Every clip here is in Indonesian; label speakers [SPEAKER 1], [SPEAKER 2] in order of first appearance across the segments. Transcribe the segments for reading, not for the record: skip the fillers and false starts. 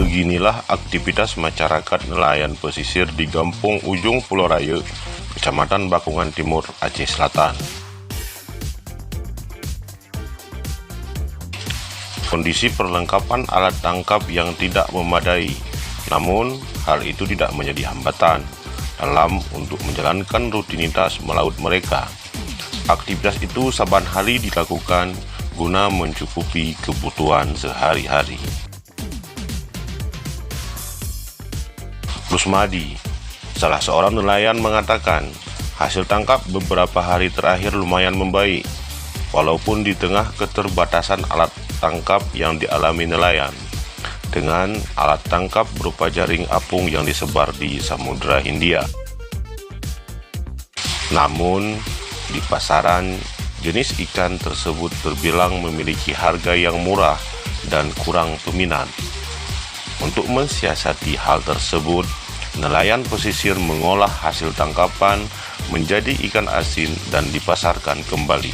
[SPEAKER 1] Beginilah aktivitas masyarakat nelayan pesisir di Kampung Ujung Pulau Raya, Kecamatan Bakungan Timur, Aceh Selatan. Kondisi perlengkapan alat tangkap yang tidak memadai, namun hal itu tidak menjadi hambatan dalam untuk menjalankan rutinitas melaut mereka. Aktivitas itu saban hari dilakukan guna mencukupi kebutuhan sehari-hari. Rusmadi, salah seorang nelayan, mengatakan hasil tangkap beberapa hari terakhir lumayan membaik, walaupun di tengah keterbatasan alat tangkap yang dialami nelayan, dengan alat tangkap berupa jaring apung yang disebar di Samudra Hindia. Namun, di pasaran, jenis ikan tersebut terbilang memiliki harga yang murah dan kurang peminat. Untuk mensiasati hal tersebut, nelayan pesisir mengolah hasil tangkapan menjadi ikan asin dan dipasarkan kembali.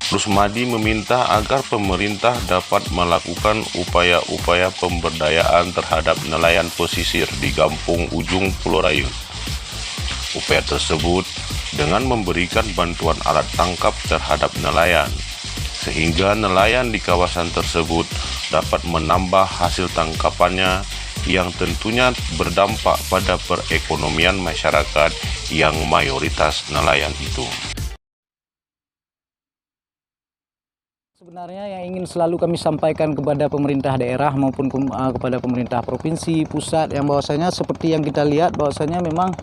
[SPEAKER 1] Rusmadi meminta agar pemerintah dapat melakukan upaya-upaya pemberdayaan terhadap nelayan pesisir di Kampung Ujung Pulau Raya. Upaya tersebut dengan memberikan bantuan alat tangkap terhadap nelayan, sehingga nelayan di kawasan tersebut dapat menambah hasil tangkapannya yang tentunya berdampak pada perekonomian masyarakat yang mayoritas nelayan itu.
[SPEAKER 2] Sebenarnya yang ingin selalu kami sampaikan kepada pemerintah daerah maupun kepada pemerintah provinsi, pusat, yang bahwasanya seperti yang kita lihat bahwasanya memang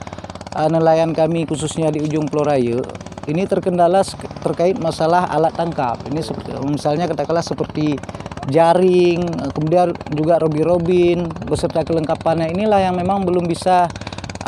[SPEAKER 2] nelayan kami khususnya di Ujung Pulau Raya ini terkendala terkait masalah alat tangkap. Ini misalnya katakanlah seperti jaring, kemudian juga robin beserta kelengkapannya, inilah yang memang belum bisa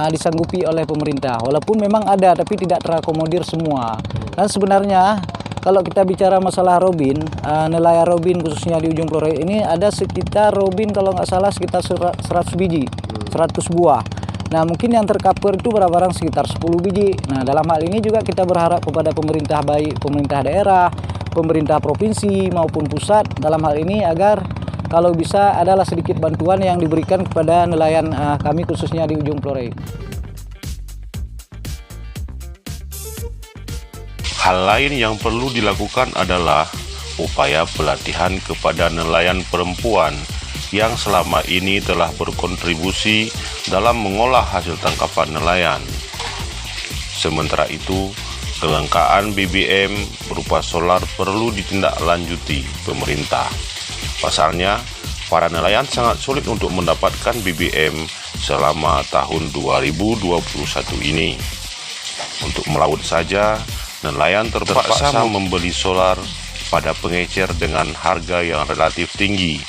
[SPEAKER 2] disanggupi oleh pemerintah. Walaupun memang ada tapi tidak terakomodir semua. Dan sebenarnya kalau kita bicara masalah robin, nelayan robin khususnya di Ujung Pulau Raya ini ada sekitar robin kalau nggak salah sekitar 100 biji, 100 buah. Nah mungkin yang tercover itu barang sekitar 10 biji. Nah dalam hal ini juga kita berharap kepada pemerintah, baik pemerintah daerah, pemerintah provinsi maupun pusat dalam hal ini agar kalau bisa adalah sedikit bantuan yang diberikan kepada nelayan kami khususnya di Ujung Pulau Raya.
[SPEAKER 1] Hal lain yang perlu dilakukan adalah upaya pelatihan kepada nelayan perempuan yang selama ini telah berkontribusi dalam mengolah hasil tangkapan nelayan. Sementara itu, kelangkaan BBM berupa solar perlu ditindaklanjuti pemerintah. Pasalnya, para nelayan sangat sulit untuk mendapatkan BBM selama tahun 2021 ini. Untuk melaut saja, nelayan terpaksa membeli solar pada pengecer dengan harga yang relatif tinggi.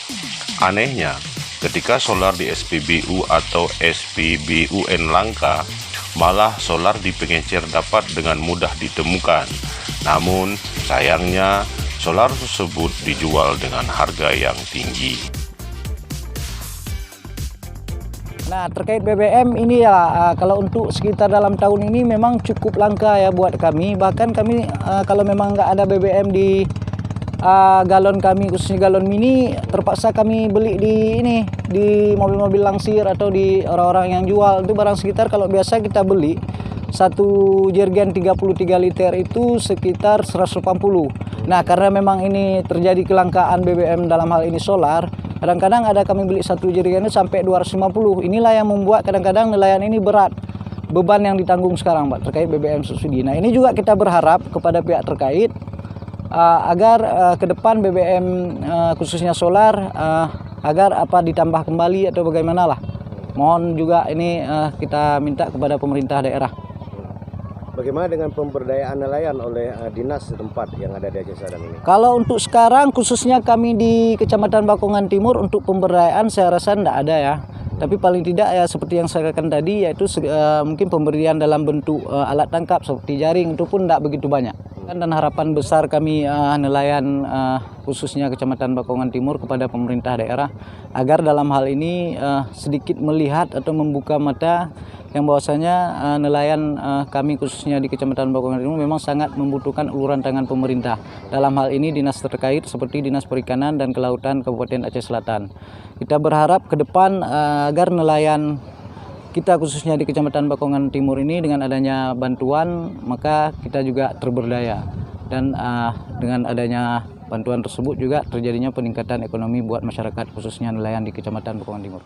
[SPEAKER 1] Anehnya, ketika solar di SPBU atau SPBUN langka, malah solar di pengecer dapat dengan mudah ditemukan. Namun, sayangnya solar tersebut dijual dengan harga yang tinggi.
[SPEAKER 2] Nah terkait BBM ini ya, kalau untuk sekitar dalam tahun ini memang cukup langka ya buat kami. Bahkan kami kalau memang nggak ada BBM di galon kami khususnya galon mini, terpaksa kami beli di mobil-mobil langsir atau di orang-orang yang jual. Itu barang sekitar kalau biasa kita beli satu jerigen 33 liter itu sekitar 180. Nah karena memang ini terjadi kelangkaan BBM dalam hal ini solar, kadang-kadang ada kami beli satu jerigen itu sampai 250. Inilah yang membuat kadang-kadang nelayan ini berat beban yang ditanggung sekarang Pak terkait BBM subsidi. Nah ini juga kita berharap kepada pihak terkait agar ke depan BBM khususnya solar agar ditambah kembali atau bagaimana lah. Mohon juga ini kita minta kepada pemerintah daerah.
[SPEAKER 3] Bagaimana dengan pemberdayaan nelayan oleh dinas setempat yang ada di Aceh Selatan ini?
[SPEAKER 2] Kalau untuk sekarang khususnya kami di Kecamatan Bakungan Timur untuk pemberdayaan saya rasa tidak ada ya. Tapi paling tidak ya seperti yang saya katakan tadi yaitu mungkin pemberian dalam bentuk alat tangkap seperti jaring itu pun tidak begitu banyak. Dan harapan besar kami nelayan khususnya Kecamatan Bakongan Timur kepada pemerintah daerah agar dalam hal ini sedikit melihat atau membuka mata yang bahwasanya nelayan kami khususnya di Kecamatan Bakongan Timur memang sangat membutuhkan uluran tangan pemerintah. Dalam hal ini dinas terkait seperti Dinas Perikanan dan Kelautan Kabupaten Aceh Selatan. Kita berharap ke depan agar nelayan kita khususnya di Kecamatan Bakongan Timur ini dengan adanya bantuan maka kita juga terberdaya dan dengan adanya bantuan tersebut juga terjadinya peningkatan ekonomi buat masyarakat khususnya nelayan di Kecamatan Bakongan Timur.